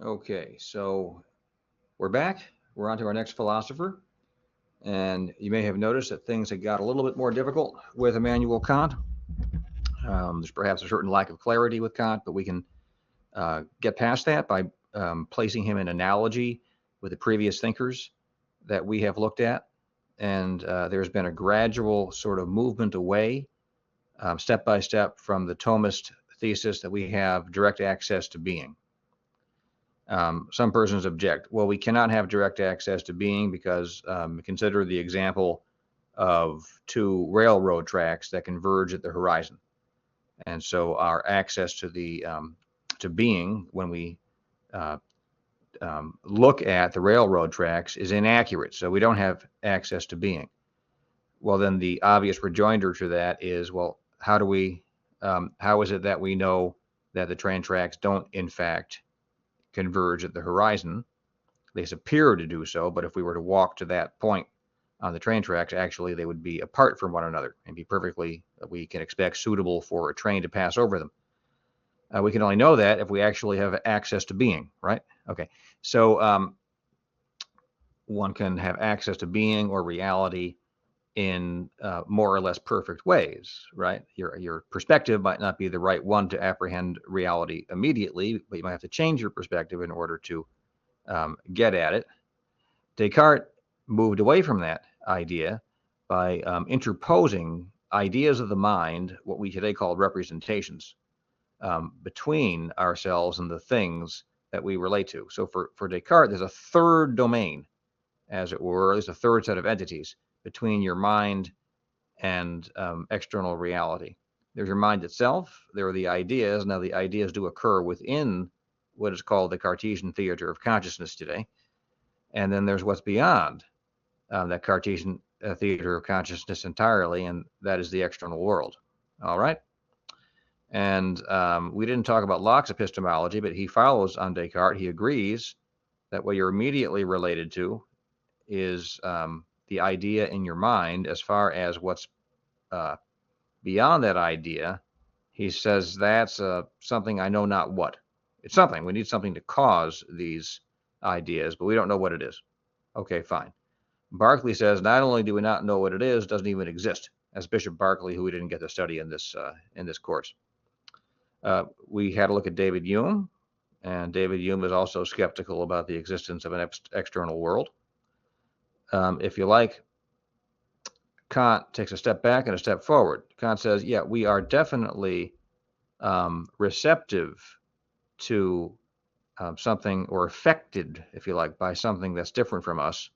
Okay, so we're back. We're on to our next philosopher. And you may have noticed that things have got a little bit more difficult with Immanuel Kant. There's perhaps a certain lack of clarity with Kant, but we can get past that by placing him in analogy with the previous thinkers that we have looked at. And there's been a gradual sort of movement away, step by step, from the Thomist thesis that we have direct access to being. Some persons object, well, we cannot have direct access to being because consider the example of two railroad tracks that converge at the horizon. And so our access to the to being when we uh, look at the railroad tracks is inaccurate. So we don't have access to being. Well, then the obvious rejoinder to that is, well, how is it that we know that the train tracks don't in fact converge at the horizon? They appear to do so, but if we were to walk to that point on the train tracks, actually they would be apart from one another and be perfectly, we can expect, suitable for a train to pass over them. We can only know that if we actually have access to being, right? Okay, so one can have access to being or reality in more or less perfect ways, right? Your perspective might not be the right one to apprehend reality immediately, but you might have to change your perspective in order to get at it. Descartes moved away from that idea by interposing ideas of the mind, what we today call representations, between ourselves and the things that we relate to. So for Descartes, there's a third domain, as it were, there's a third set of entities between your mind and external reality. There's your mind itself, there are the ideas. Now, the ideas do occur within what is called the Cartesian theater of consciousness today. And then there's what's beyond that Cartesian theater of consciousness entirely, and that is the external world. All right? And we didn't talk about Locke's epistemology, but he follows on Descartes. He agrees that what you're immediately related to is the idea in your mind. As far as what's uh, beyond that idea, he says that's something I know not what. It's something. We need something to cause these ideas, but we don't know what it is. Okay, fine. Berkeley says not only do we not know what it is, it doesn't even exist, as Bishop Berkeley, who we didn't get to study in this course. We had a look at David Hume, and David Hume is also skeptical about the existence of an external world. If you like, Kant takes a step back and a step forward. Kant says, yeah, we are definitely receptive to something, or affected, if you like, by something that's different from us,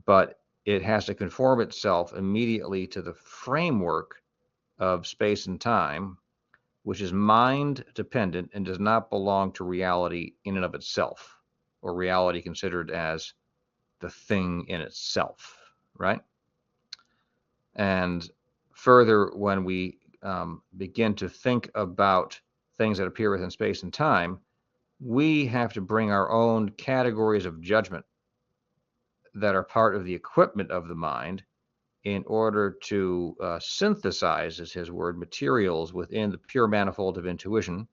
but it has to conform itself immediately to the framework of space and time, which is mind dependent and does not belong to reality in and of itself, or reality considered as the thing in itself, right? And further, when we begin to think about things that appear within space and time, we have to bring our own categories of judgment that are part of the equipment of the mind in order to synthesize, is his word, materials within the pure manifold of intuition,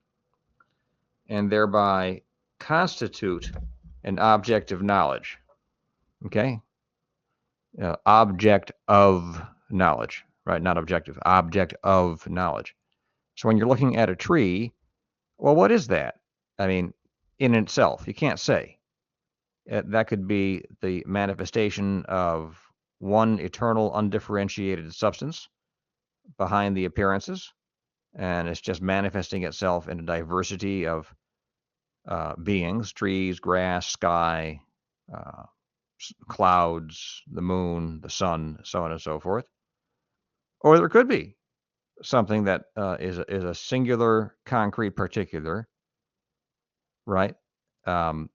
and thereby constitute an object of knowledge. Okay? Object of knowledge, right? Not objective, object of knowledge. So when you're looking at a tree, well, what is that? I mean, in itself, you can't say. That could be the manifestation of one eternal, undifferentiated substance behind the appearances, and it's just manifesting itself in a diversity of beings: trees, grass, sky, uh, clouds, the moon, the sun, so on and so forth. Or there could be something that is a singular, concrete particular, right? Um,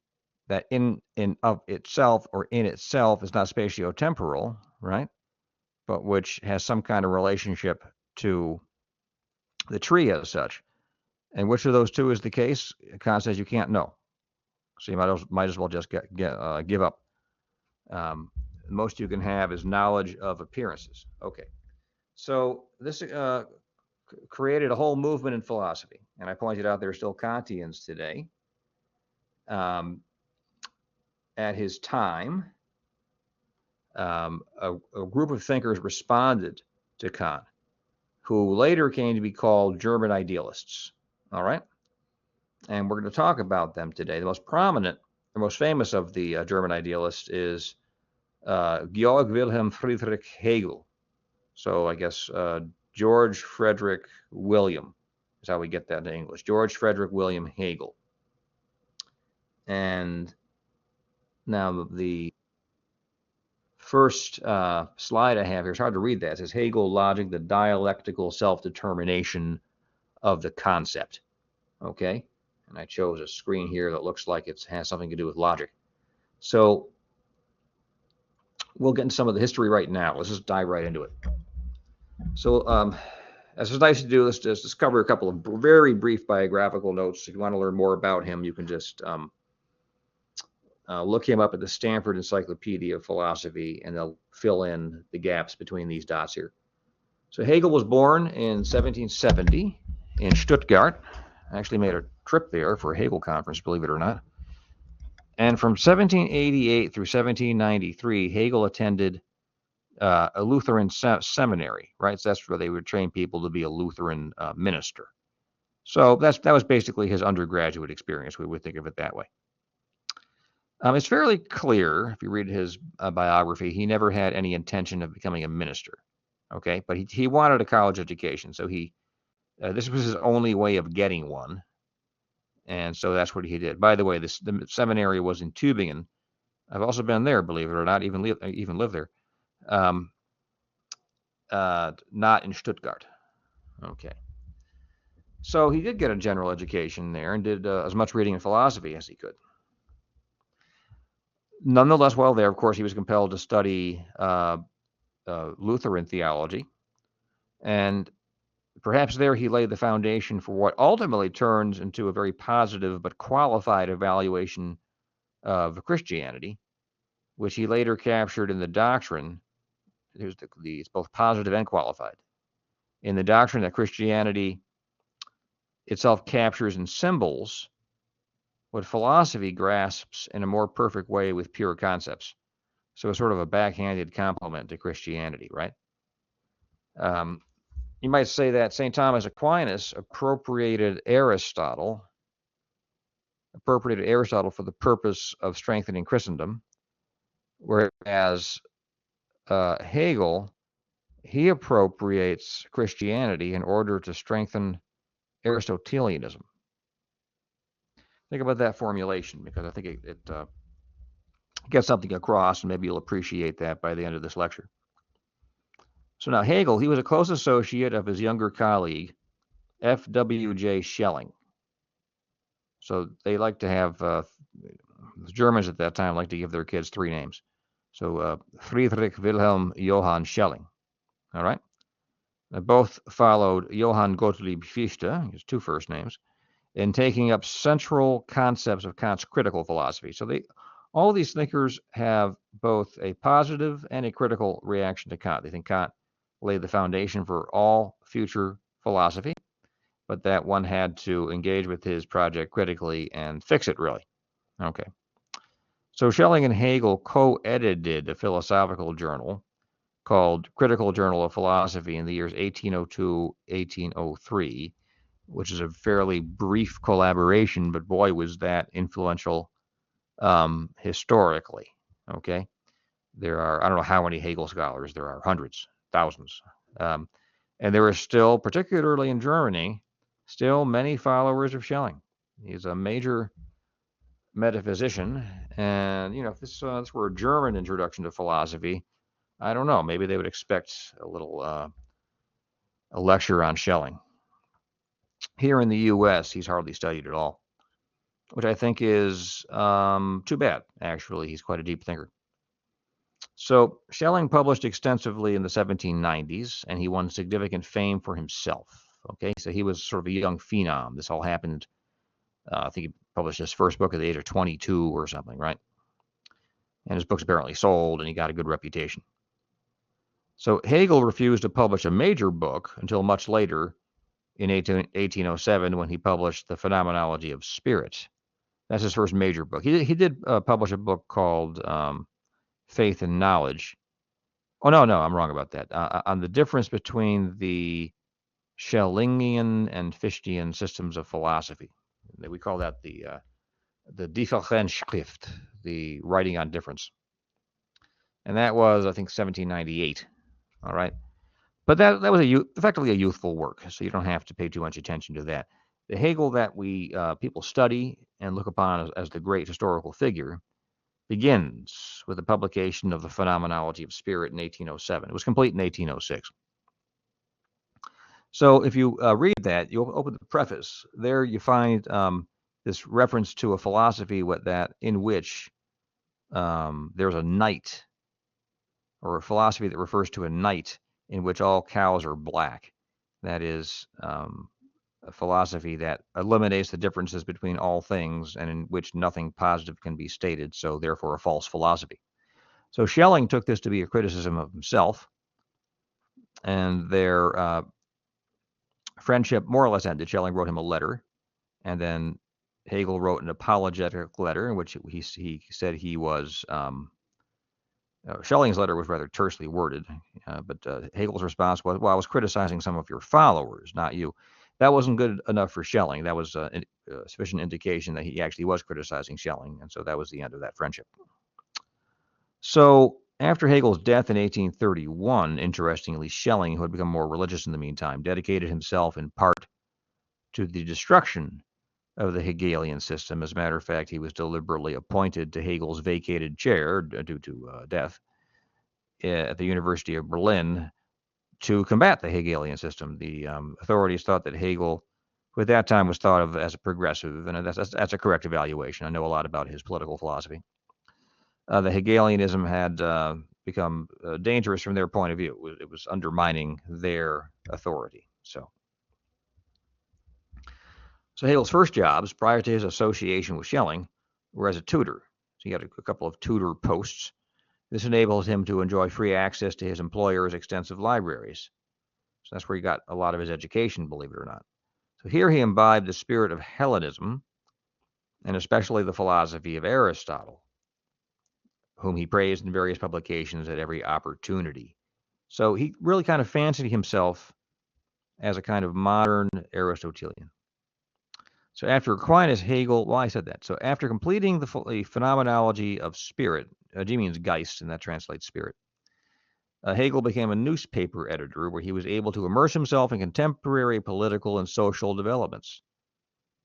that in of itself, or in itself, is not spatiotemporal, right? But which has some kind of relationship to the tree as such. And which of those two is the case? Kant says you can't know. So you might as well just give up. The most you can have is knowledge of appearances. Okay. So this created a whole movement in philosophy. And I pointed out there are still Kantians today. at his time, a group of thinkers responded to Kant, who later came to be called German idealists. All right? And we're going to talk about them today. The most prominent, the most famous of the German idealists is Georg Wilhelm Friedrich Hegel. So I guess George Frederick William is how we get that in English. George Frederick William Hegel. And now the first slide I have here, it's hard to read that. It says Hegel logic, the dialectical self-determination of the concept. Okay? And I chose a screen here that looks like it has something to do with logic. So we'll get into some of the history right now. Let's just dive right into it. So as it's nice to do, let's just discover a couple of very brief biographical notes. If you want to learn more about him, you can just look him up at the Stanford Encyclopedia of Philosophy, and they'll fill in the gaps between these dots here. So Hegel was born in 1770 in Stuttgart. I actually made a trip there for a Hegel conference, believe it or not. And from 1788 through 1793, Hegel attended a Lutheran seminary, right? So that's where they would train people to be a Lutheran minister. So that was basically his undergraduate experience. We would think of it that way. It's fairly clear, if you read his biography, he never had any intention of becoming a minister, okay? But he wanted a college education, so this was his only way of getting one, and so that's what he did. By the way, the seminary was in Tübingen. I've also been there, believe it or not, even lived there. Not in Stuttgart. Okay. So he did get a general education there and did as much reading and philosophy as he could. Nonetheless, while there, of course, he was compelled to study Lutheran theology, and perhaps there he laid the foundation for what ultimately turns into a very positive but qualified evaluation of Christianity, which he later captured in the doctrine. It's both positive and qualified. In the doctrine that Christianity itself captures in symbols what philosophy grasps in a more perfect way with pure concepts. So it's sort of a backhanded compliment to Christianity, right? You might say that St. Thomas Aquinas appropriated Aristotle for the purpose of strengthening Christendom, whereas Hegel, he appropriates Christianity in order to strengthen Aristotelianism. Think about that formulation, because I think it gets something across, and maybe you'll appreciate that by the end of this lecture. So now Hegel, he was a close associate of his younger colleague, F.W.J. Schelling. So they like to have, the Germans at that time like to give their kids three names. So Friedrich Wilhelm Johann Schelling. All right? They both followed Johann Gottlieb Fichte, his two first names, in taking up central concepts of Kant's critical philosophy. So all these thinkers have both a positive and a critical reaction to Kant. They think Kant laid the foundation for all future philosophy, but that one had to engage with his project critically and fix it, really. Okay. So Schelling and Hegel co-edited a philosophical journal called Critical Journal of Philosophy in the years 1802-1803, which is a fairly brief collaboration, but boy, was that influential historically, okay? There are, I don't know how many Hegel scholars, there are hundreds, thousands. And there are still, particularly in Germany, still many followers of Schelling. He's a major metaphysician, and, if this were a German introduction to philosophy, I don't know, maybe they would expect a little a lecture on Schelling. Here in the U.S., he's hardly studied at all, which I think is too bad, actually. He's quite a deep thinker. So Schelling published extensively in the 1790s, and he won significant fame for himself. Okay, so he was sort of a young phenom. This all happened, I think he published his first book at the age of 22 or something, right? And his books apparently sold, and he got a good reputation. So Hegel refused to publish a major book until much later, in 1807, when he published The Phenomenology of Spirit. That's his first major book. He did publish a book called Faith and Knowledge. Oh, no, I'm wrong about that. On the difference between the Schellingian and Fichtean systems of philosophy. We call that the Differenzschrift, the writing on difference. And that was, I think, 1798. All right. But that was effectively a youthful work, so you don't have to pay too much attention to that. The Hegel that we people study and look upon as the great historical figure begins with the publication of the Phenomenology of Spirit in 1807. It was complete in 1806. So if you read that, you'll open the preface. There you find this reference to a philosophy in which there's a night, or a philosophy that refers to a night in which all cows are black. That is a philosophy that eliminates the differences between all things and in which nothing positive can be stated, so therefore a false philosophy. So Schelling took this to be a criticism of himself, and their friendship more or less ended. Schelling wrote him a letter, and then Hegel wrote an apologetic letter in which he said he was Schelling's letter was rather tersely worded, but Hegel's response was, well, I was criticizing some of your followers, not you. That wasn't good enough for Schelling. That was sufficient indication that he actually was criticizing Schelling, and so that was the end of that friendship. So after Hegel's death in 1831, interestingly, Schelling, who had become more religious in the meantime, dedicated himself in part to the destruction of the Hegelian system. As a matter of fact, he was deliberately appointed to Hegel's vacated chair due to death at the University of Berlin to combat the Hegelian system. The authorities thought that Hegel, who at that time was thought of as a progressive, and that's a correct evaluation. I know a lot about his political philosophy. The Hegelianism had become dangerous from their point of view. It was undermining their authority. So Hegel's first jobs, prior to his association with Schelling, were as a tutor. So he had a couple of tutor posts. This enabled him to enjoy free access to his employer's extensive libraries. So that's where he got a lot of his education, believe it or not. So here he imbibed the spirit of Hellenism, and especially the philosophy of Aristotle, whom he praised in various publications at every opportunity. So he really kind of fancied himself as a kind of modern Aristotelian. So after Aquinas, Hegel, well, I said that. So after completing the phenomenology of spirit, G means Geist, and that translates spirit, Hegel became a newspaper editor where he was able to immerse himself in contemporary political and social developments.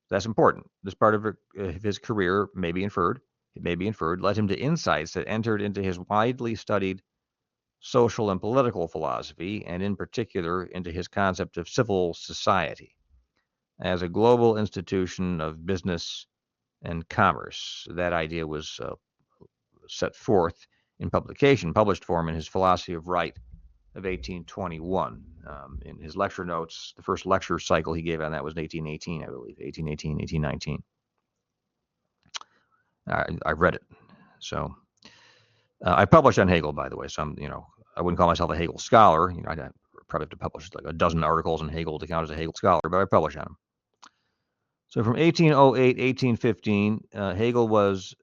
That's important. This part of his career may be inferred, led him to insights that entered into his widely studied social and political philosophy, and in particular into his concept of civil society as a global institution of business and commerce. That idea was set forth in published form in his Philosophy of Right of 1821. In his lecture notes, the first lecture cycle he gave on that was in 1818, I believe, 1818, 1819. I've read it. So I published on Hegel, by the way, so I wouldn't call myself a Hegel scholar. I'd probably have to publish like a dozen articles on Hegel to count as a Hegel scholar, but I publish on him. So from 1808, 1815, Hegel was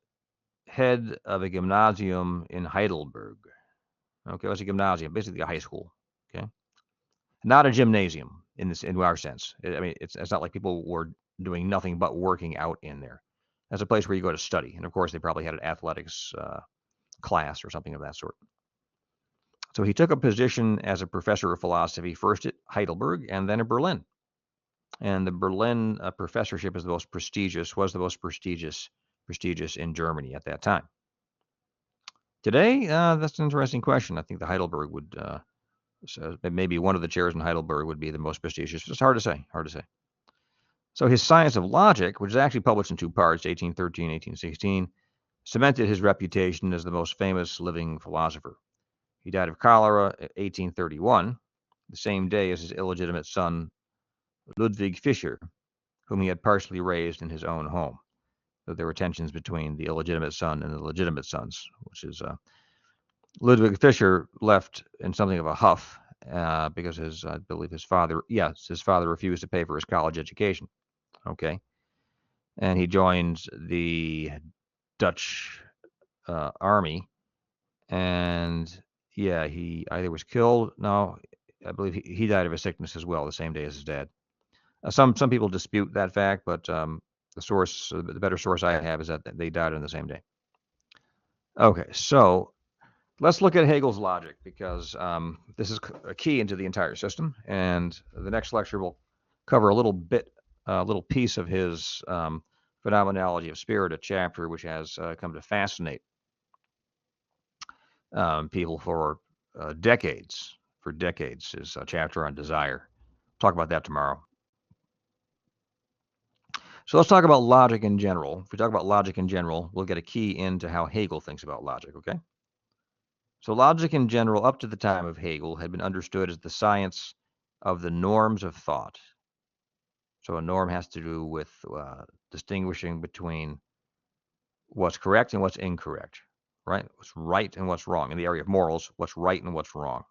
head of a gymnasium in Heidelberg. Okay, what's a gymnasium? Basically a high school. Okay, not a gymnasium in our sense. I mean, it's not like people were doing nothing but working out in there. That's a place where you go to study, and of course they probably had an athletics class or something of that sort. So he took a position as a professor of philosophy first at Heidelberg and then at Berlin. And the Berlin professorship was the most prestigious in Germany at that time. Today, that's an interesting question. I think the Heidelberg would, so maybe one of the chairs in Heidelberg would be the most prestigious. It's hard to say. So his Science of Logic, which is actually published in two parts, 1813, 1816, cemented his reputation as the most famous living philosopher. He died of cholera in 1831, the same day as his illegitimate son, Ludwig Fischer, whom he had partially raised in his own home. So there were tensions between the illegitimate son and the legitimate sons, which is Ludwig Fischer left in something of a huff because I believe his father refused to pay for his college education. Okay. and he joins the Dutch army. And yeah, he either was killed. No, I believe he died of a sickness as well, the same day as his dad. Some people dispute that fact, but the better source I have is that they died on the same day. Okay, so let's look at Hegel's logic, because this is a key into the entire system, and the next lecture will cover a little piece of his phenomenology of spirit, a chapter which has come to fascinate people for decades. For decades, is a chapter on desire. Talk about that tomorrow. So let's talk about logic in general. If we talk about logic in general, we'll get a key into how Hegel thinks about logic, okay? So logic in general, up to the time of Hegel, had been understood as the science of the norms of thought. So a norm has to do with distinguishing between what's correct and what's incorrect, right? What's right and what's wrong. In the area of morals, what's right and what's wrong.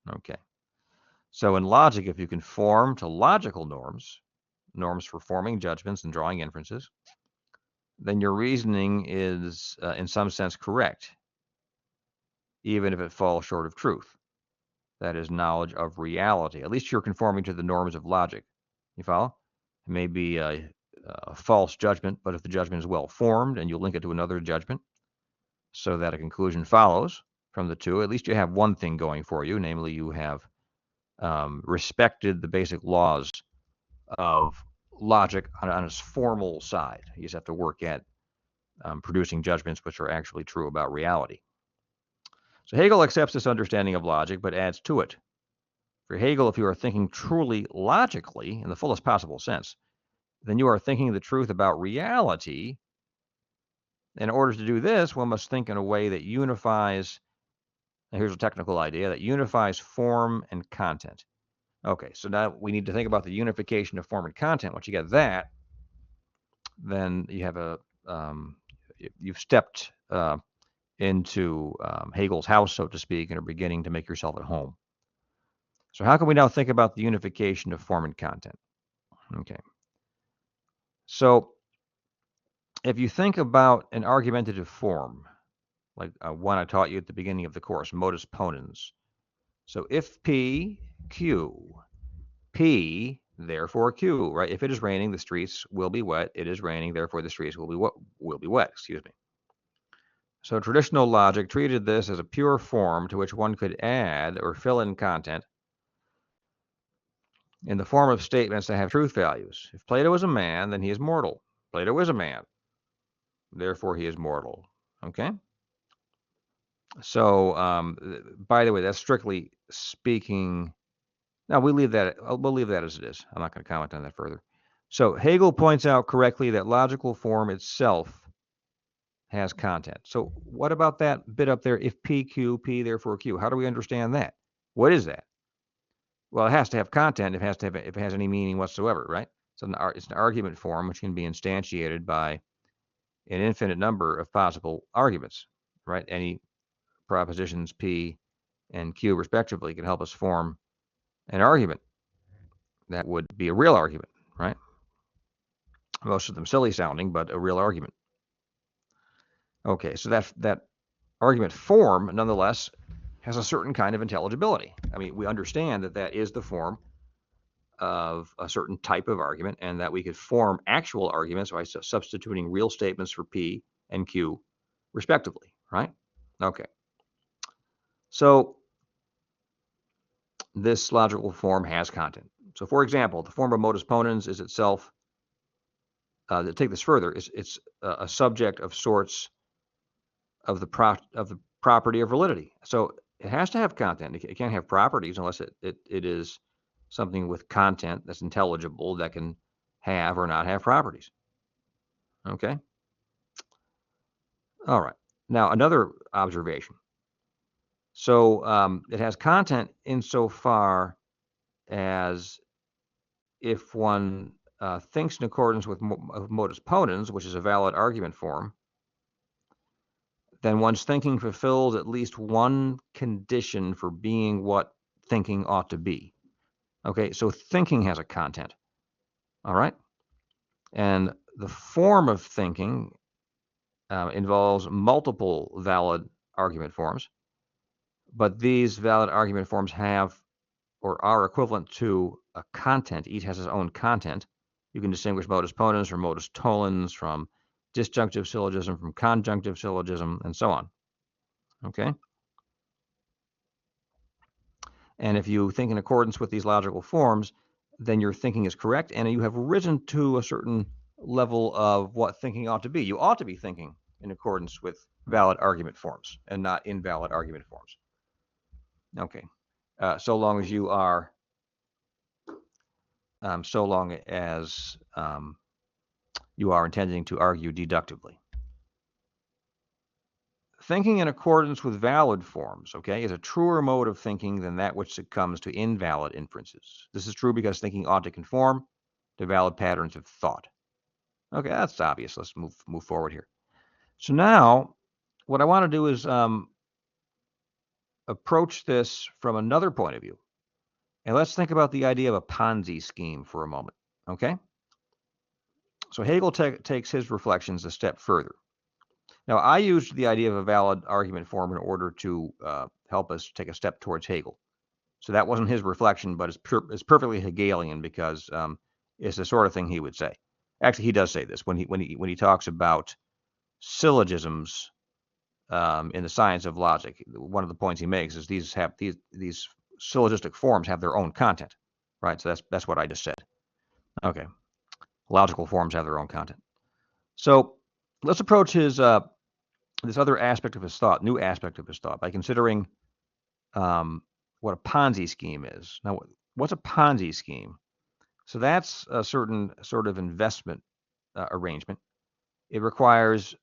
Okay. So in logic, if you conform to logical norms, norms for forming judgments and drawing inferences, then your reasoning is, in some sense, correct, even if it falls short of truth. That is knowledge of reality. At least you're conforming to the norms of logic. You follow? It may be a false judgment, but if the judgment is well formed and you link it to another judgment so that a conclusion follows from the two, at least you have one thing going for you, namely you have respected the basic laws of logic on its formal side. You just have to work at producing judgments which are actually true about reality. So Hegel accepts this understanding of logic, but adds to it. For Hegel, if you are thinking truly logically, in the fullest possible sense, then you are thinking the truth about reality. In order to do this, one must think in a way that unifies, and here's a technical idea, that unifies form and content. Okay, so now we need to think about the unification of form and content. Once you get that, then you have you've stepped into Hegel's house, so to speak, and are beginning to make yourself at home. So how can we now think about the unification of form and content? Okay. So if you think about an argumentative form, like one I taught you at the beginning of the course, modus ponens. So if P, Q, P, therefore Q, right? If it is raining, the streets will be wet. It is raining, therefore the streets will be wet, excuse me. So traditional logic treated this as a pure form to which one could add or fill in content in the form of statements that have truth values. If Plato is a man, then he is mortal. Plato is a man, therefore he is mortal. Okay? So, by the way, that's strictly speaking. Now we'll leave that as it is. I'm not going to comment on that further. So Hegel points out correctly that logical form itself has content. So what about that bit up there? If P, Q, P, therefore Q. How do we understand that? What is that? Well, it has to have content. If it has any meaning whatsoever, right? So it's an argument form which can be instantiated by an infinite number of possible arguments, right? Any propositions P and Q respectively can help us form an argument that would be a real argument, right? Most of them silly sounding, but a real argument. Okay, so that argument form, nonetheless, has a certain kind of intelligibility. I mean, we understand that that is the form of a certain type of argument, and that we could form actual arguments by substituting real statements for P and Q, respectively, right? Okay. So this logical form has content. So, for example, the form of modus ponens is itself, to take this further, it's a subject of sorts of the property of validity. So it has to have content. It can't have properties unless it is something with content that's intelligible that can have or not have properties. Okay? All right. Now, another observation. So it has content insofar as if one thinks in accordance with modus ponens, which is a valid argument form, then one's thinking fulfills at least one condition for being what thinking ought to be. Okay, so thinking has a content. All right? And the form of thinking involves multiple valid argument forms, but these valid argument forms have or are equivalent to a content. Each has its own content. You can distinguish modus ponens from modus tollens, from disjunctive syllogism from conjunctive syllogism, and so on. Okay? And if you think in accordance with these logical forms, then your thinking is correct, and you have risen to a certain level of what thinking ought to be. You ought to be thinking in accordance with valid argument forms and not invalid argument forms. Okay. So long as you are, you are intending to argue deductively. Thinking in accordance with valid forms, okay, is a truer mode of thinking than that which succumbs to invalid inferences. This is true because thinking ought to conform to valid patterns of thought. Okay, that's obvious. Let's move forward here. So now, what I want to do is approach this from another point of view. And let's think about the idea of a Ponzi scheme for a moment, okay? So Hegel takes his reflections a step further. Now, I used the idea of a valid argument form in order to help us take a step towards Hegel. So that wasn't his reflection, but it's perfectly Hegelian because it's the sort of thing he would say. Actually, he does say this when he talks about syllogisms in the science of logic. One of the points he makes is these syllogistic forms have their own content, right? So that's what I just said. Okay, logical forms have their own content. So let's approach his this other aspect of his thought, new aspect of his thought, by considering what a Ponzi scheme is. Now, what's a Ponzi scheme? So that's a certain sort of investment arrangement. It requires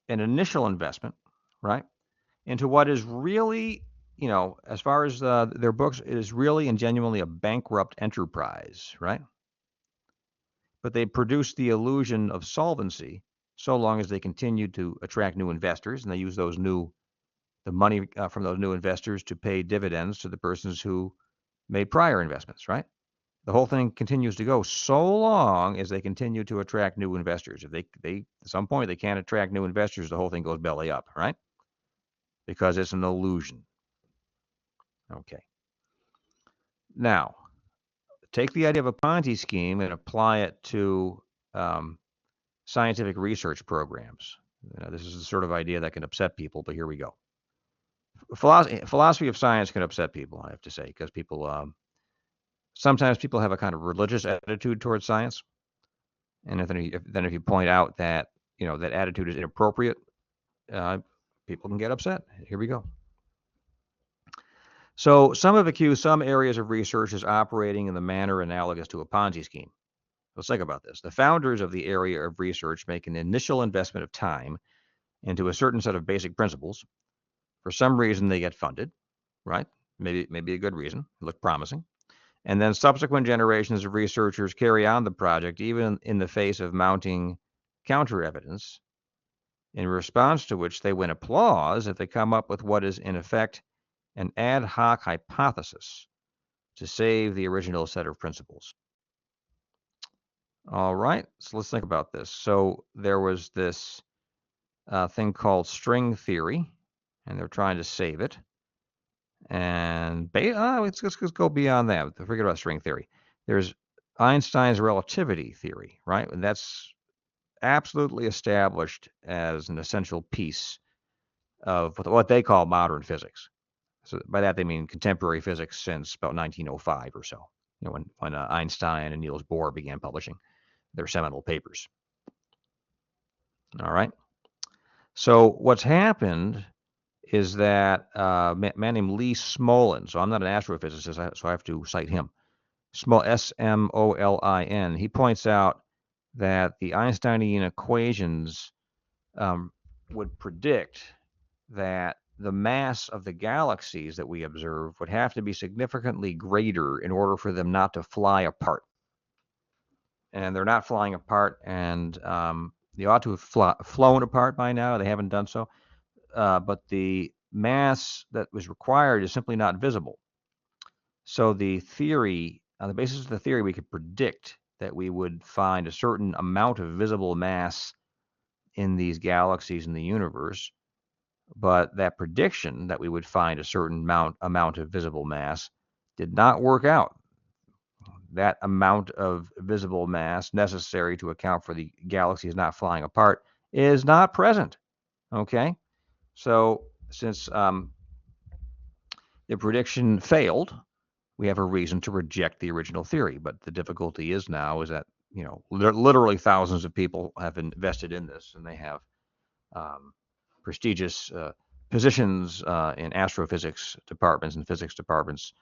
an initial investment, right, into what is really, as far as their books, it is really and genuinely a bankrupt enterprise, right? But they produce the illusion of solvency so long as they continue to attract new investors, and they use the money from those new investors to pay dividends to the persons who made prior investments, right? The whole thing continues to go so long as they continue to attract new investors. If they at some point they can't attract new investors, the whole thing goes belly up, right? Because it's an illusion. Okay. Now, take the idea of a Ponzi scheme and apply it to scientific research programs. This is the sort of idea that can upset people, but here we go. Philosophy of science can upset people, I have to say, because sometimes people have a kind of religious attitude towards science, and if you point out that that attitude is inappropriate, people can get upset. Here we go. So some have accused some areas of research as operating in the manner analogous to a Ponzi scheme. Let's think about this. The founders of the area of research make an initial investment of time into a certain set of basic principles. For some reason, they get funded, right? Maybe a good reason. It looked promising. And then subsequent generations of researchers carry on the project, even in the face of mounting counter evidence, in response to which they win applause if they come up with what is, in effect, an ad hoc hypothesis to save the original set of principles. All right, so let's think about this. So there was this thing called string theory, and they're trying to save it. And let's go beyond that. Forget about string theory. There's Einstein's relativity theory, right? And that's absolutely established as an essential piece of what they call modern physics. So by that they mean contemporary physics since about 1905 or so, when Einstein and Niels Bohr began publishing their seminal papers. All right. So what's happened is that a man named Lee Smolin, so I'm not an astrophysicist, so I have to cite him, Smolin, he points out that the Einsteinian equations would predict that the mass of the galaxies that we observe would have to be significantly greater in order for them not to fly apart. And they're not flying apart, and they ought to have flown apart by now. They haven't done so. But the mass that was required is simply not visible. So the theory, on the basis of the theory, we could predict that we would find a certain amount of visible mass in these galaxies in the universe, but that prediction that we would find a certain amount of visible mass did not work out. That amount of visible mass necessary to account for the galaxies not flying apart is not present. Okay, so since the prediction failed, we have a reason to reject the original theory. But the difficulty is now is that, you know, literally thousands of people have invested in this, and they have prestigious positions in astrophysics departments and physics departments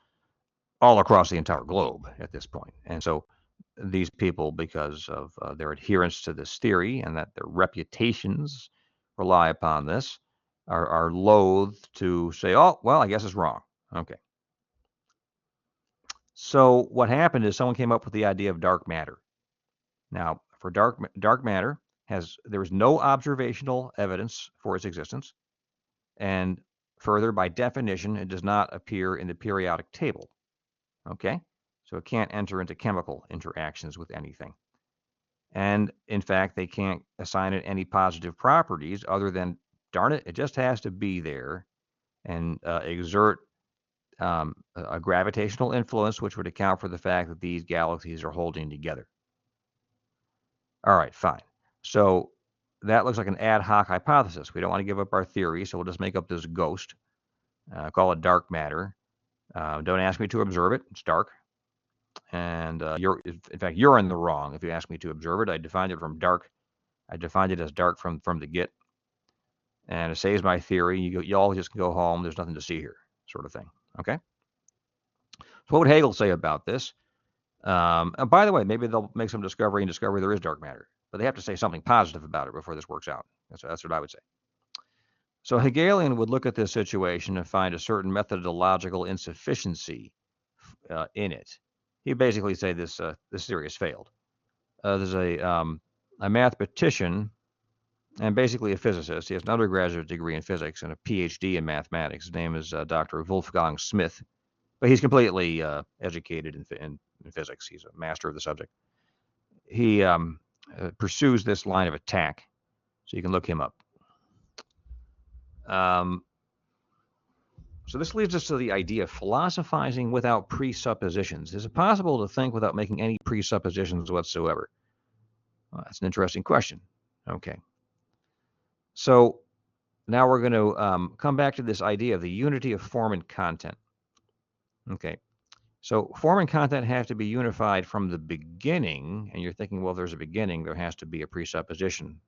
all across the entire globe at this point. And so these people, because of their adherence to this theory and that their reputations rely upon this, are loath to say, oh, well, I guess it's wrong. Okay. So what happened is someone came up with the idea of dark matter. Now, for dark matter, there is no observational evidence for its existence, and further, by definition, it does not appear in the periodic table. Okay, so it can't enter into chemical interactions with anything, and in fact, they can't assign it any positive properties other than, darn it, it just has to be there and exert a gravitational influence, which would account for the fact that these galaxies are holding together. All right, fine. So that looks like an ad hoc hypothesis. We don't want to give up our theory, so we'll just make up this ghost, call it dark matter. Don't ask me to observe it. It's dark. And in fact, you're in the wrong if you ask me to observe it. I defined it from dark. I defined it as dark from the get. And it saves my theory. You all just can go home. There's nothing to see here, sort of thing. Okay? So what would Hegel say about this? And by the way, maybe they'll make some discovery and discover there is dark matter. But they have to say something positive about it before this works out. That's what I would say. So Hegelian would look at this situation and find a certain methodological insufficiency in it. He'd basically say this theory has failed. There's a mathematician and basically a physicist. He has an undergraduate degree in physics and a PhD in mathematics. His name is Dr. Wolfgang Smith, but he's completely educated in physics. He's a master of the subject. He pursues this line of attack, so you can look him up. So this leads us to the idea of philosophizing without presuppositions. Is it possible to think without making any presuppositions whatsoever? Well, that's an interesting question. Okay. So now we're going to come back to this idea of the unity of form and content. Okay. So form and content have to be unified from the beginning, and you're thinking, well, there's a beginning, there has to be a presupposition.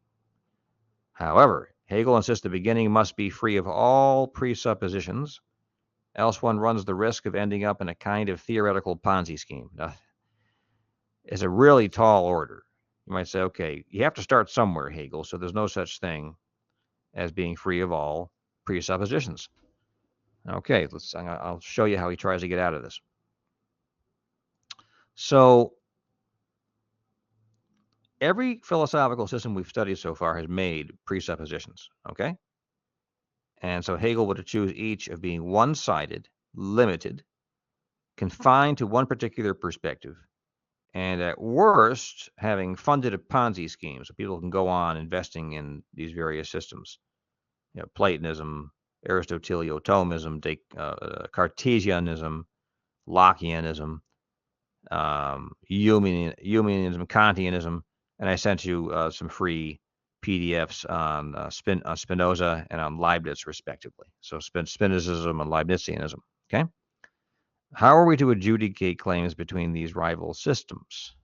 However, Hegel insists the beginning must be free of all presuppositions, else one runs the risk of ending up in a kind of theoretical Ponzi scheme. Now, it's a really tall order. You might say, okay, you have to start somewhere, Hegel, so there's no such thing as being free of all presuppositions. Okay, I'll show you how he tries to get out of this. So every philosophical system we've studied so far has made presuppositions, okay? And so Hegel would choose each of being one-sided, limited, confined to one particular perspective, and at worst, having funded a Ponzi scheme so people can go on investing in these various systems. You know, Platonism, Aristotelian-Thomism, Cartesianism, Lockeanism, Humanism, Kantianism, and I sent you some free PDFs on Spinoza and on Leibniz, respectively. So Spinozism and Leibnizianism. Okay. How are we to adjudicate claims between these rival systems?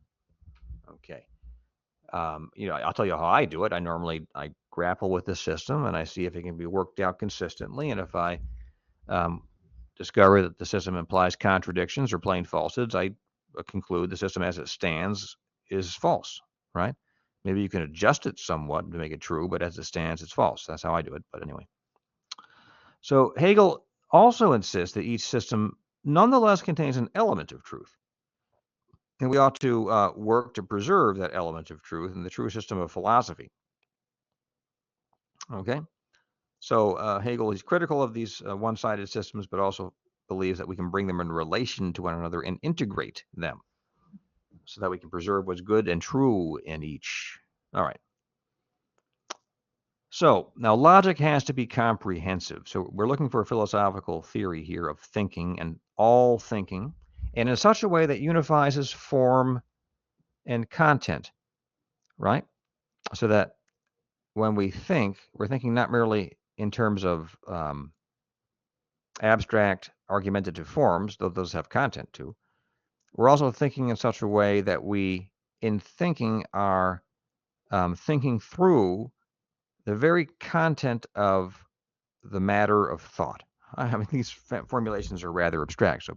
Okay. You know, I'll tell you how I do it. I grapple with the system and I see if it can be worked out consistently. And if I discover that the system implies contradictions or plain falsehoods, I conclude the system as it stands is false, right? Maybe you can adjust it somewhat to make it true, but as it stands, it's false. That's how I do it. But anyway. So Hegel also insists that each system nonetheless contains an element of truth. And we ought to work to preserve that element of truth in the true system of philosophy. Okay? So Hegel is critical of these one-sided systems, but also believes that we can bring them in relation to one another and integrate them. so that we can preserve what's good and true in each. All right. So now logic has to be comprehensive. So we're looking for a philosophical theory here of thinking and all thinking, and in such a way that unifies as form and content, right? So that when we think, we're thinking not merely in terms of abstract argumentative forms, though those have content too. We're also thinking in such a way that we, in thinking, are thinking through the very content of the matter of thought. I mean, these formulations are rather abstract, so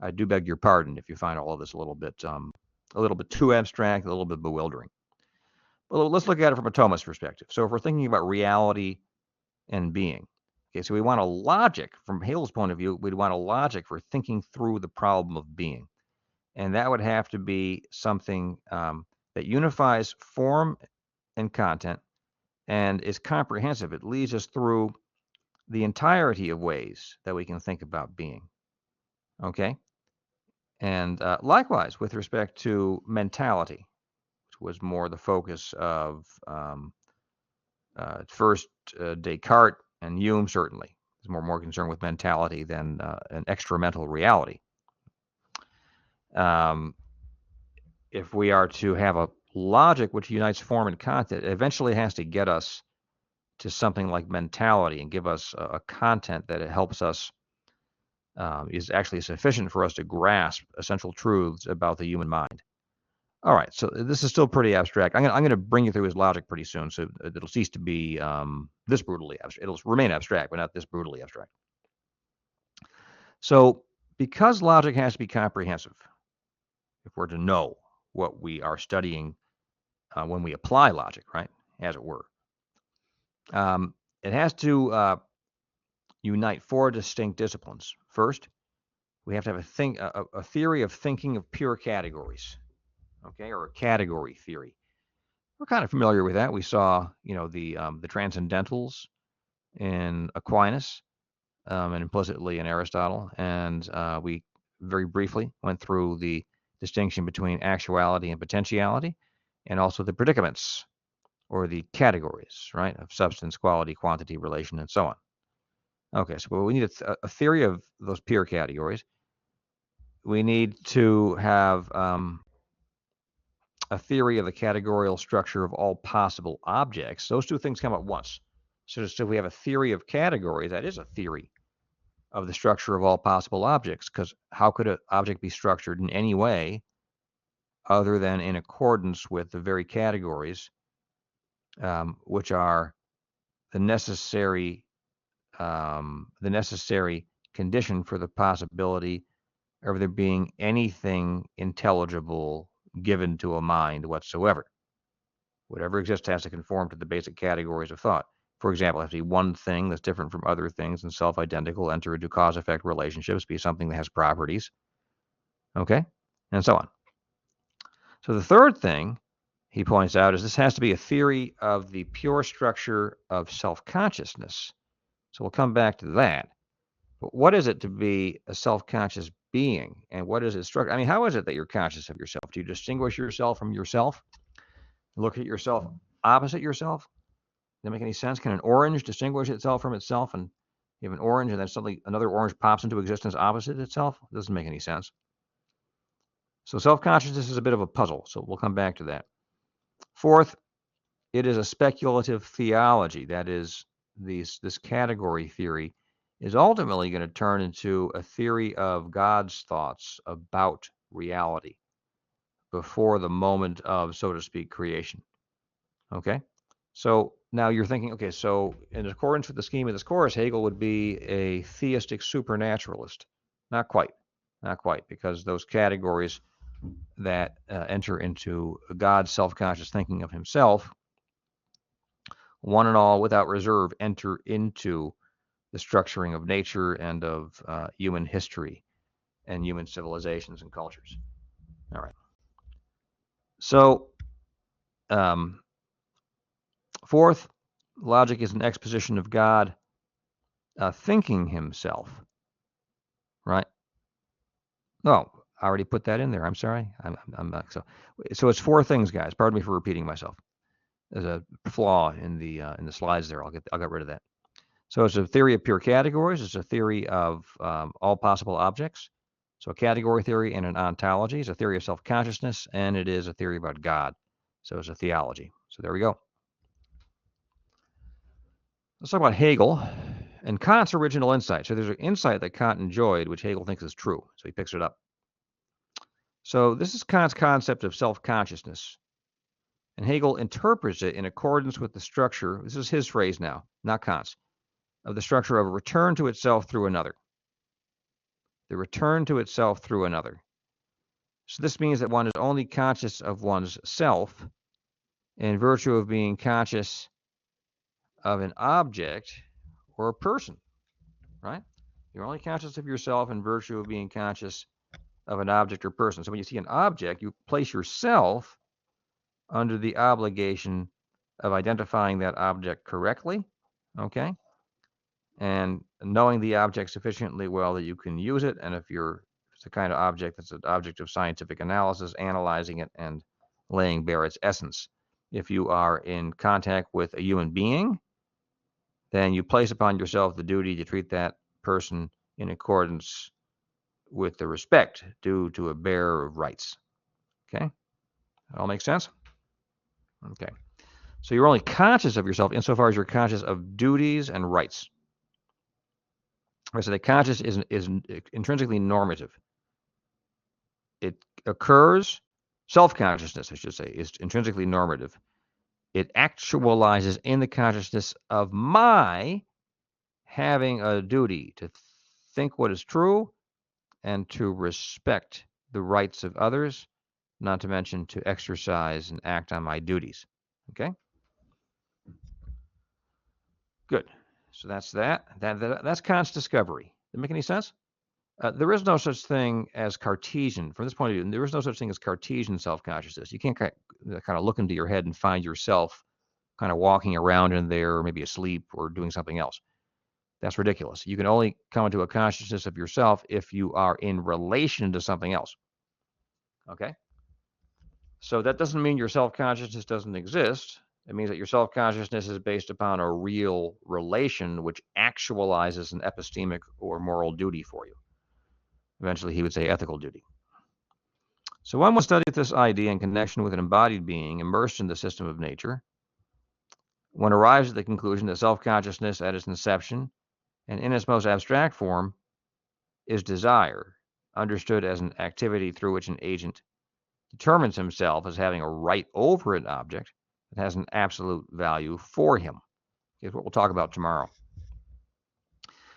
I do beg your pardon if you find all of this a little bit too abstract, a little bit bewildering. Well, let's look at it from a Thomist perspective. So if we're thinking about reality and being, okay, so we want a logic from Hegel's point of view. We'd want a logic for thinking through the problem of being, and that would have to be something that unifies form and content and is comprehensive. It leads us through the entirety of ways that we can think about being. Okay? And likewise, with respect to mentality, which was more the focus of first Descartes and Hume, certainly, is more concerned with mentality than an extramental reality. If we are to have a logic which unites form and content, it eventually has to get us to something like mentality and give us a content that it helps us is actually sufficient for us to grasp essential truths about the human mind. All right, so this is still pretty abstract. I'm going to bring you through his logic pretty soon, so it'll cease to be this brutally abstract. It'll remain abstract, but not this brutally abstract. So because logic has to be comprehensive, if we're to know what we are studying when we apply logic, right, as it were, it has to unite four distinct disciplines. First, we have to have a theory of thinking of pure categories, okay, or a category theory. We're kind of familiar with that. We saw, the transcendentals in Aquinas and implicitly in Aristotle, and we very briefly went through the distinction between actuality and potentiality, and also the predicaments, or the categories, right, of substance, quality, quantity, relation, and so on. Okay, so we need a theory of those pure categories. We need to have a theory of the categorical structure of all possible objects. Those two things come at once. So we have a theory of categories. That is a theory of the structure of all possible objects, because how could an object be structured in any way other than in accordance with the very categories which are the necessary condition for the possibility of there being anything intelligible given to a mind whatsoever. Whatever exists has to conform to the basic categories of thought. For example, it has to be one thing that's different from other things and self-identical, enter into cause-effect relationships, be something that has properties, okay, and so on. So the third thing he points out is this has to be a theory of the pure structure of self-consciousness. So we'll come back to that. But what is it to be a self-conscious being, and what is its structure? I mean, how is it that you're conscious of yourself? Do you distinguish yourself from yourself? Look at yourself opposite yourself? Does that make any sense? Can an orange distinguish itself from itself, and you have an orange and then suddenly another orange pops into existence opposite itself? It doesn't make any sense. So self-consciousness is a bit of a puzzle, so we'll come back to that. Fourth, it is a speculative theology. That is, this category theory is ultimately going to turn into a theory of God's thoughts about reality before the moment of, so to speak, creation. Okay? So now you're thinking, okay, so in accordance with the scheme of this course, Hegel would be a theistic supernaturalist. Not quite, because those categories that enter into God's self-conscious thinking of himself, one and all, without reserve, enter into the structuring of nature and of human history and human civilizations and cultures. All right. So, fourth, logic is an exposition of God thinking himself, right? No, I already put that in there. I'm sorry. I'm not so it's 4 things, guys. Pardon me for repeating myself. There's a flaw in the slides there. I'll get rid of that. So it's a theory of pure categories. It's a theory of all possible objects. So a category theory and an ontology. It's a theory of self-consciousness, and it is a theory about God. So it's a theology. So there we go. Let's talk about Hegel and Kant's original insight. So there's an insight that Kant enjoyed, which Hegel thinks is true. So he picks it up. So this is Kant's concept of self-consciousness. And Hegel interprets it in accordance with the structure, this is his phrase now, not Kant's, of the structure of a return to itself through another. The return to itself through another. So this means that one is only conscious of one's self in virtue of being conscious of an object or a person, right? You're only conscious of yourself in virtue of being conscious of an object or person. So when you see an object, you place yourself under the obligation of identifying that object correctly, okay? And knowing the object sufficiently well that you can use it, and if it's the kind of object that's an object of scientific analysis, analyzing it and laying bare its essence. If you are in contact with a human being, then you place upon yourself the duty to treat that person in accordance with the respect due to a bearer of rights. Okay? That all makes sense? Okay. So you're only conscious of yourself insofar as you're conscious of duties and rights. So the conscious is intrinsically normative. It occurs, self-consciousness, I should say, is intrinsically normative. It actualizes in the consciousness of my having a duty to think what is true and to respect the rights of others, not to mention to exercise and act on my duties. Okay? Good. So that's that. That's Kant's discovery. Does that make any sense? There is no such thing as Cartesian. From this point of view, there is no such thing as Cartesian self-consciousness. You can't kind of look into your head and find yourself kind of walking around in there, or maybe asleep or doing something else. That's ridiculous. You can only come into a consciousness of yourself if you are in relation to something else. Okay? So that doesn't mean your self-consciousness doesn't exist. It means that your self-consciousness is based upon a real relation which actualizes an epistemic or moral duty for you. Eventually, he would say ethical duty. So one will study this idea in connection with an embodied being immersed in the system of nature. One arrives at the conclusion that self-consciousness at its inception and in its most abstract form is desire, understood as an activity through which an agent determines himself as having a right over an object that has an absolute value for him. Is what we'll talk about tomorrow.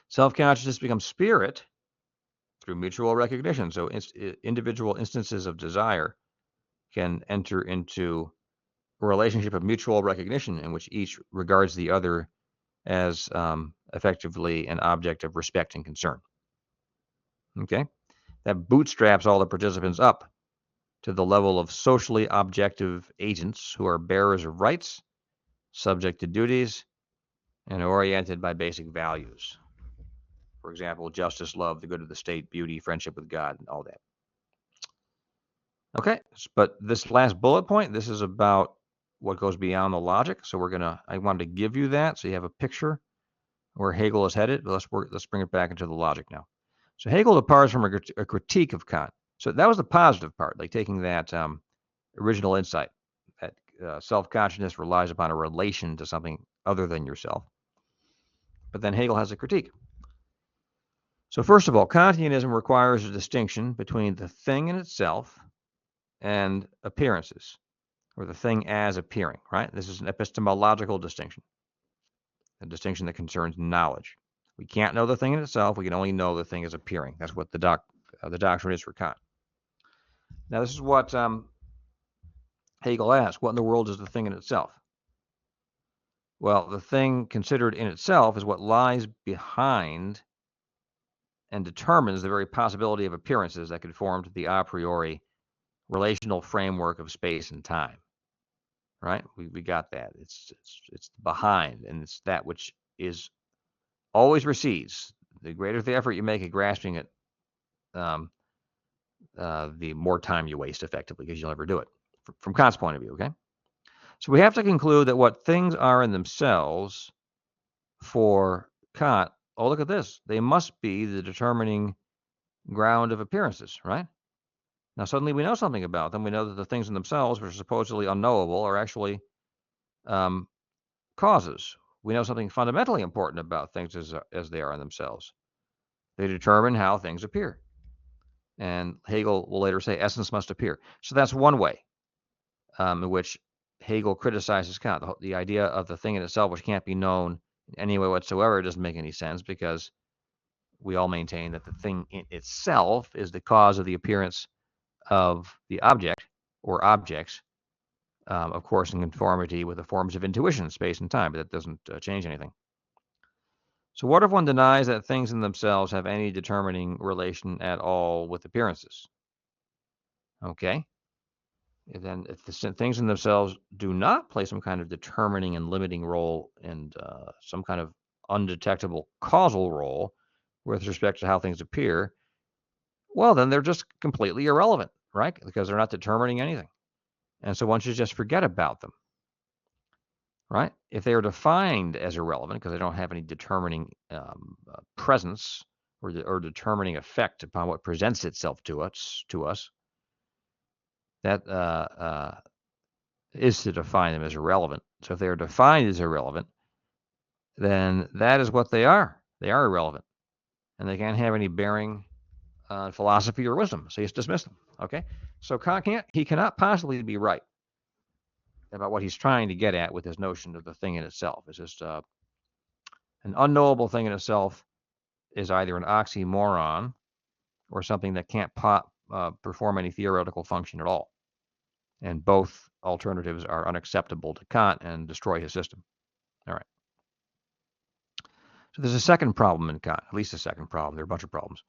Self-consciousness becomes spirit through mutual recognition. So individual instances of desire can enter into a relationship of mutual recognition in which each regards the other as effectively an object of respect and concern. Okay? That bootstraps all the participants up to the level of socially objective agents who are bearers of rights, subject to duties, and oriented by basic values. For example, justice, love, the good of the state, beauty, friendship with God, and all that. Okay, but this last bullet point, this is about what goes beyond the logic. So I wanted to give you that so you have a picture where Hegel is headed. Let's bring it back into the logic now. So Hegel departs from a critique of Kant. So that was the positive part, like taking that original insight, that self-consciousness relies upon a relation to something other than yourself. But then Hegel has a critique. So first of all, Kantianism requires a distinction between the thing in itself and appearances, or the thing as appearing, right? This is an epistemological distinction, a distinction that concerns knowledge. We can't know the thing in itself. We can only know the thing as appearing. That's what the doctrine is for Kant. Now, this is what Hegel asks. What in the world is the thing in itself? Well, the thing considered in itself is what lies behind and determines the very possibility of appearances that could form to the a priori relational framework of space and time. Right? We got that. It's behind, and it's that which is always recedes. The greater the effort you make at grasping it, the more time you waste effectively, because you'll never do it from Kant's point of view, okay? So we have to conclude that what things are in themselves for Kant, oh, look at this, they must be the determining ground of appearances, right? Now suddenly we know something about them. We know that the things in themselves, which are supposedly unknowable, are actually causes. We know something fundamentally important about things as they are in themselves. They determine how things appear. And Hegel will later say essence must appear. So that's one way in which Hegel criticizes Kant. The idea of the thing in itself, which can't be known in any way whatsoever, doesn't make any sense, because we all maintain that the thing in itself is the cause of the appearance of the object or objects, of course, in conformity with the forms of intuition, space and time, but that doesn't change anything. So what if one denies that things in themselves have any determining relation at all with appearances? Okay. Then if the things in themselves do not play some kind of determining and limiting role and some kind of undetectable causal role with respect to how things appear, well, then they're just completely irrelevant, right? Because they're not determining anything. And so one should just forget about them, right? If they are defined as irrelevant because they don't have any determining presence or determining effect upon what presents itself to us, that is to define them as irrelevant. So if they are defined as irrelevant, then that is what they are. They are irrelevant, and they can't have any bearing on philosophy or wisdom. So you just dismiss them. Okay. So Kant cannot possibly be right about what he's trying to get at with his notion of the thing in itself. It's just an unknowable thing in itself is either an oxymoron or something that can't perform any theoretical function at all. And both alternatives are unacceptable to Kant and destroy his system. All right. So there's a second problem in Kant, at least a second problem. There are a bunch of problems.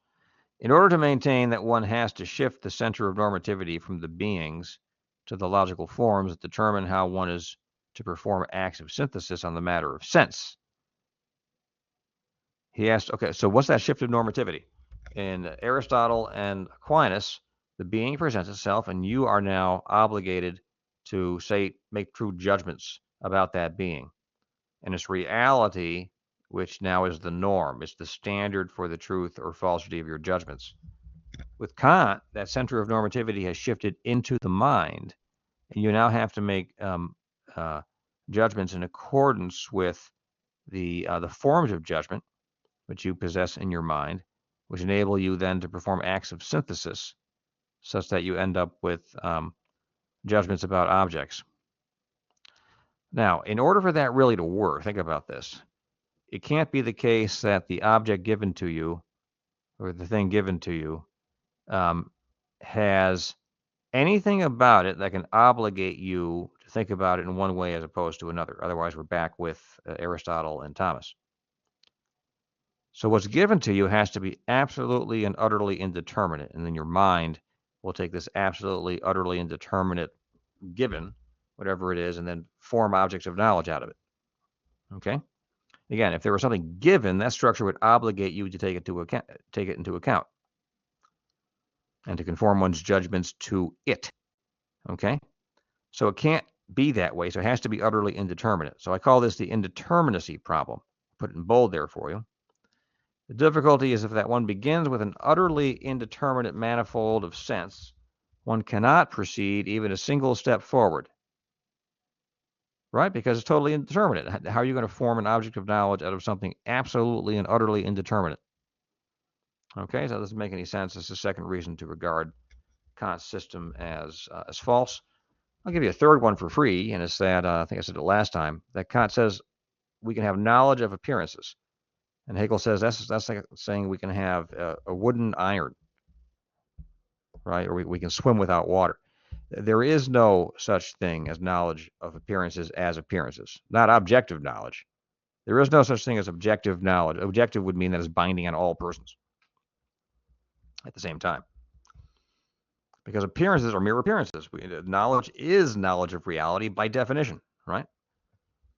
In order to maintain that one has to shift the center of normativity from the beings to the logical forms that determine how one is to perform acts of synthesis on the matter of sense, he asked, okay, so what's that shift of normativity? In Aristotle and Aquinas, the being presents itself, and you are now obligated to make true judgments about that being. And it's reality which now is the norm. It's the standard for the truth or falsity of your judgments. With Kant, that center of normativity has shifted into the mind, and you now have to make judgments in accordance with the forms of judgment which you possess in your mind, which enable you then to perform acts of synthesis, such that you end up with judgments about objects. Now, in order for that really to work, think about this. It can't be the case that the object given to you, or the thing given to you, has anything about it that can obligate you to think about it in one way as opposed to another. Otherwise, we're back with Aristotle and Thomas. So what's given to you has to be absolutely and utterly indeterminate, and then your mind will take this absolutely, utterly indeterminate given, whatever it is, and then form objects of knowledge out of it. Okay? Again, if there was something given, that structure would obligate you to take it into account and to conform one's judgments to it. Okay? So it can't be that way, so it has to be utterly indeterminate. So I call this the indeterminacy problem. Put it in bold there for you. The difficulty is if that one begins with an utterly indeterminate manifold of sense, one cannot proceed even a single step forward, right? Because it's totally indeterminate. How are you going to form an object of knowledge out of something absolutely and utterly indeterminate? Okay, so that doesn't make any sense. This is the second reason to regard Kant's system as false. I'll give you a third one for free, and it's that, I think I said it last time, that Kant says we can have knowledge of appearances. And Hegel says that's like saying we can have a wooden iron, right? Or we can swim without water. There is no such thing as knowledge of appearances as appearances, not objective knowledge. There is no such thing as objective knowledge. Objective would mean that it's binding on all persons at the same time. Because appearances are mere appearances. Knowledge is knowledge of reality by definition, right?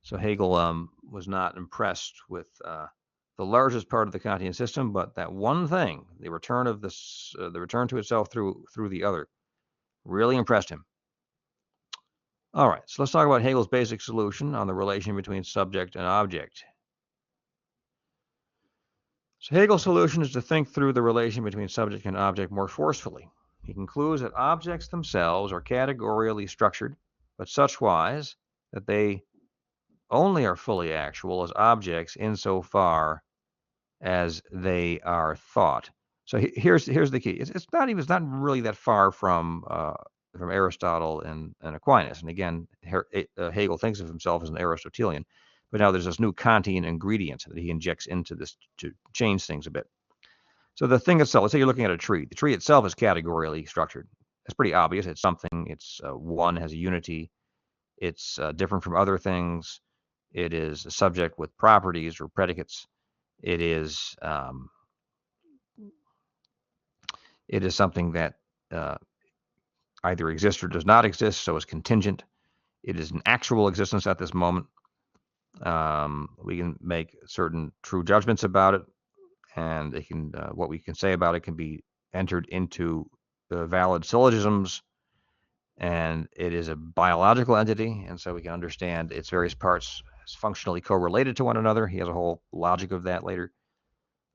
So Hegel was not impressed with the largest part of the Kantian system, but that one thing, the return of this, the return to itself through the other, really impressed him. All right, so let's talk about Hegel's basic solution on the relation between subject and object. So Hegel's solution is to think through the relation between subject and object more forcefully. He concludes that objects themselves are categorially structured, but such wise that they only are fully actual as objects insofar as they are thought. So here's the key. It's not really that far from Aristotle and Aquinas. And again, Hegel thinks of himself as an Aristotelian, but now there's this new Kantian ingredient that he injects into this to change things a bit. So the thing itself, let's say you're looking at a tree. The tree itself is categorially structured. It's pretty obvious. It's something. It's one, has a unity. It's different from other things. It is a subject with properties or predicates. It is something that either exists or does not exist, so it's contingent. It is an actual existence at this moment. We can make certain true judgments about it, and it can what we can say about it can be entered into valid syllogisms. And it is a biological entity, and so we can understand its various parts as functionally correlated to one another. He has a whole logic of that later.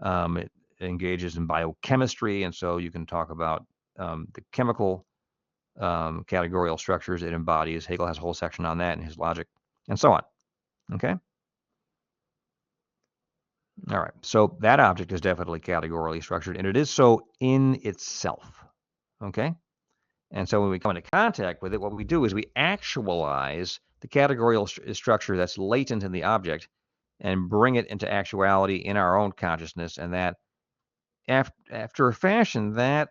It engages in biochemistry, and so you can talk about the chemical categorical structures it embodies. Hegel has a whole section on that in his logic, and so on. Okay? All right, so that object is definitely categorically structured, and it is so in itself. Okay? And so when we come into contact with it, what we do is we actualize the categorical structure that's latent in the object and bring it into actuality in our own consciousness. And that, after a fashion, that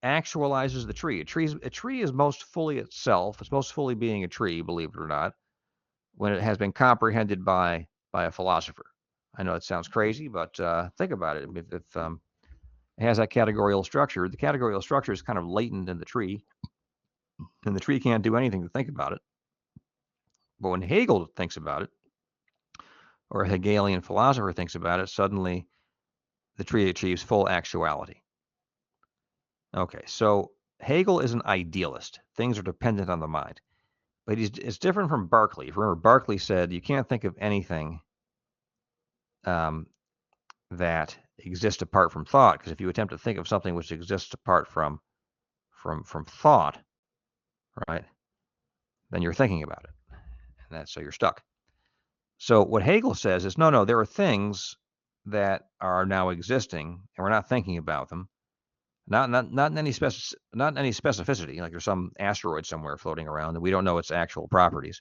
actualizes the tree. A tree is most fully itself. It's most fully being a tree, believe it or not, when it has been comprehended by a philosopher. I know it sounds crazy, but think about it. If it has that categorical structure, the categorical structure is kind of latent in the tree, and the tree can't do anything to think about it. But when Hegel thinks about it, or a Hegelian philosopher thinks about it, suddenly the tree achieves full actuality. Okay, so Hegel is an idealist. Things are dependent on the mind. But it's different from Berkeley. Remember, Berkeley said you can't think of anything that exists apart from thought, because if you attempt to think of something which exists apart from thought, right, then you're thinking about it, and so you're stuck. So what Hegel says is, no, there are things that are now existing, and we're not thinking about them. Not in any specificity. Like there's some asteroid somewhere floating around and we don't know its actual properties,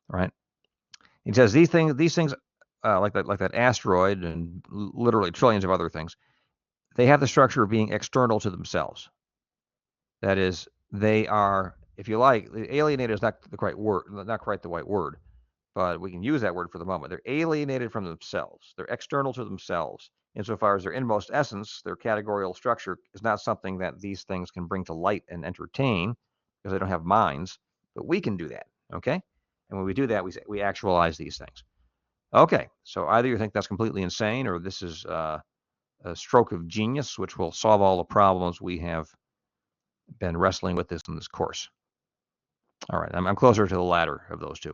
right? He says these things, like that asteroid and literally trillions of other things, they have the structure of being external to themselves. That is, they are, if you like, alienated is not the right word, not quite the right word, but we can use that word for the moment. They're alienated from themselves. They're external to themselves. Insofar as their inmost essence, their categorical structure is not something that these things can bring to light and entertain because they don't have minds, but we can do that, okay? And when we do that, we actualize these things. Okay, so either you think that's completely insane or this is a stroke of genius, which will solve all the problems we have been wrestling with in this course. All right, I'm closer to the latter of those two.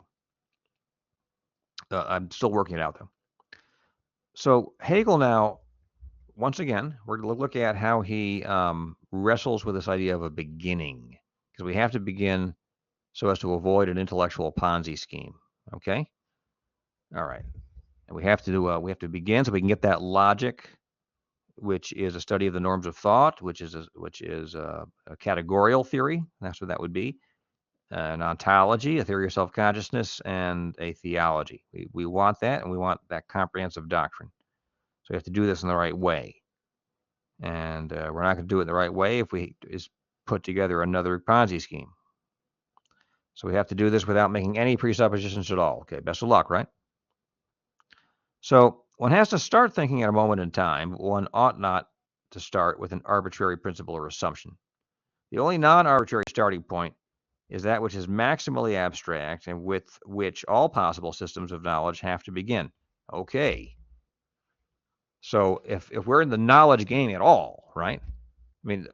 I'm still working it out, though. So Hegel now, once again, we're going to look at how he wrestles with this idea of a beginning, because we have to begin so as to avoid an intellectual Ponzi scheme. Okay. All right. And we have to begin so we can get that logic, which is a study of the norms of thought, which is a categorical theory. That's what that would be. An ontology, a theory of self-consciousness, and a theology. We want that, and we want that comprehensive doctrine. So we have to do this in the right way. And we're not going to do it the right way if we just put together another Ponzi scheme. So we have to do this without making any presuppositions at all. Okay, best of luck, right? So one has to start thinking at a moment in time. One ought not to start with an arbitrary principle or assumption. The only non-arbitrary starting point is that which is maximally abstract and with which all possible systems of knowledge have to begin. Okay, So if we're in the knowledge game at all, right? I mean,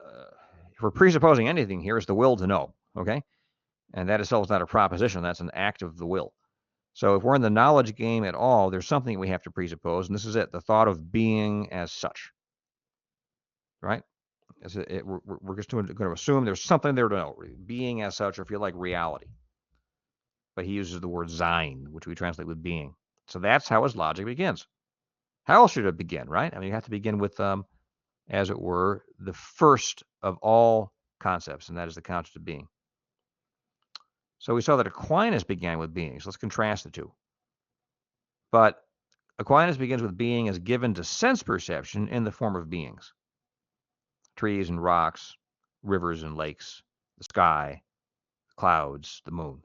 if we're presupposing anything here, it's the will to know, okay? And that itself is not a proposition. That's an act of the will. So if we're in the knowledge game at all, there's something we have to presuppose, and this is it, the thought of being as such, right? We're just going to assume there's something there to know, being as such, or if you like, reality. But he uses the word sein, which we translate with being. So that's how his logic begins. How else should it begin, right? I mean, you have to begin with, as it were, the first of all concepts, and that is the concept of being. So we saw that Aquinas began with being. So let's contrast the two. But Aquinas begins with being as given to sense perception in the form of beings. Trees and rocks, rivers and lakes, the sky, clouds, the moon.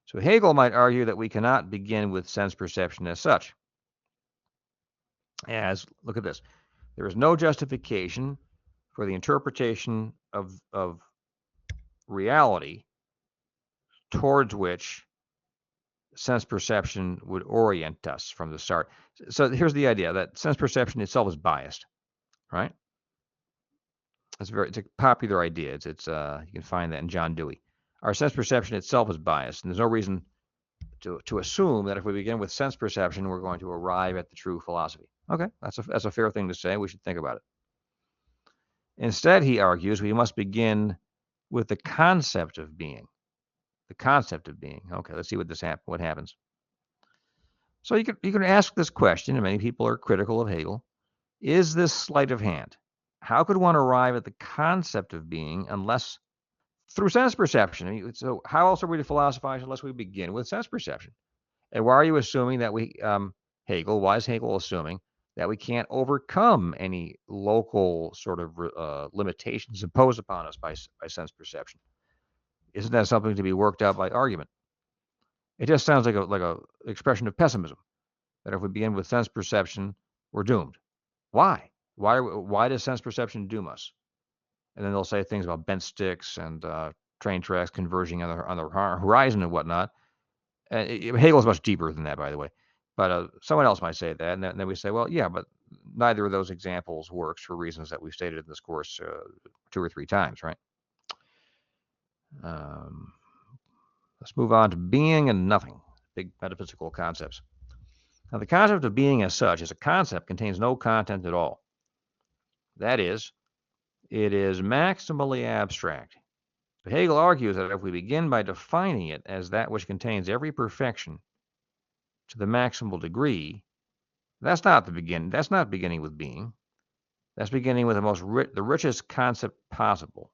So Hegel might argue that we cannot begin with sense perception as such. As, look at this, there is no justification for the interpretation of reality towards which sense perception would orient us from the start. So here's the idea that sense perception itself is biased, right? It's a popular idea. It's you can find that in John Dewey. Our sense perception itself is biased, and there's no reason to assume that if we begin with sense perception, we're going to arrive at the true philosophy. Okay, that's a fair thing to say. We should think about it. Instead, he argues, we must begin with the concept of being. The concept of being. Okay, let's see what happens. So you can ask this question, and many people are critical of Hegel. Is this sleight of hand? How could one arrive at the concept of being unless through sense perception? I mean, so how else are we to philosophize unless we begin with sense perception? And why are you assuming that Hegel, why is Hegel assuming that we can't overcome any local sort of limitations imposed upon us by sense perception? Isn't that something to be worked out by argument? It just sounds like a expression of pessimism, that if we begin with sense perception, we're doomed. Why? Why does sense perception doom us? And then they'll say things about bent sticks and train tracks converging on the horizon and whatnot. Hegel's much deeper than that, by the way. But someone else might say that, and then we say, well, yeah, but neither of those examples works for reasons that we've stated in this course 2 or 3 times, right? Let's move on to being and nothing, big metaphysical concepts. Now, the concept of being as such as a concept contains no content at all. That is, it is maximally abstract. But Hegel argues that if we begin by defining it as that which contains every perfection to the maximal degree, that's not beginning with being. That's beginning with the richest concept possible.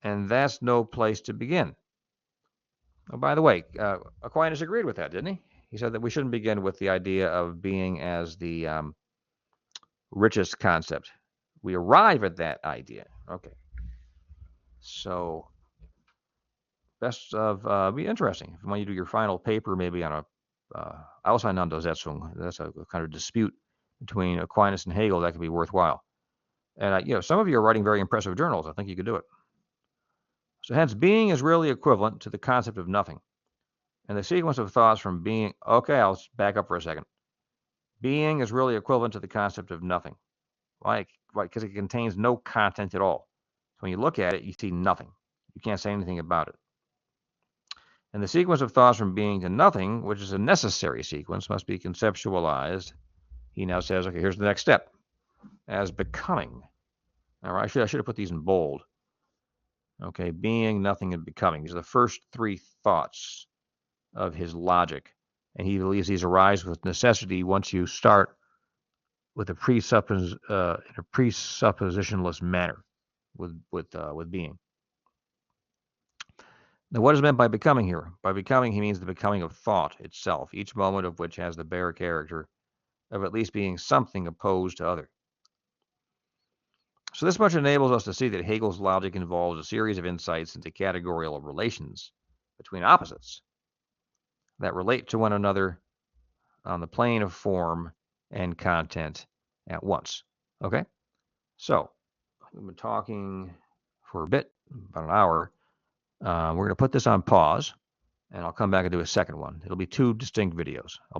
And that's no place to begin. Oh, by the way, Aquinas agreed with that, didn't he? He said that we shouldn't begin with the idea of being as the richest concept. We arrive at that idea. Okay. So best of be interesting when you do your final paper, maybe on a Auseinandersetzung. That's a kind of dispute between Aquinas and Hegel that could be worthwhile. And some of you are writing very impressive journals. I think you could do it. So hence, being is really equivalent to the concept of nothing. And the sequence of thoughts from being, okay, I'll back up for a second. Being is really equivalent to the concept of nothing. Why? Because it contains no content at all. So when you look at it, you see nothing. You can't say anything about it. And the sequence of thoughts from being to nothing, which is a necessary sequence, must be conceptualized. He now says, okay, here's the next step, as becoming. All right, I should have put these in bold. Okay, being, nothing, and becoming. These are the first 3 thoughts of his logic. And he believes these arise with necessity once you start with in a presuppositionless manner with being. Now, what is meant by becoming here? By becoming, he means the becoming of thought itself, each moment of which has the bare character of at least being something opposed to other. So this much enables us to see that Hegel's logic involves a series of insights into categorical relations between opposites that relate to one another on the plane of form and content at once. Okay? So, we've been talking for a bit, about an hour. We're going to put this on pause, and I'll come back and do a second one. It'll be 2 distinct videos.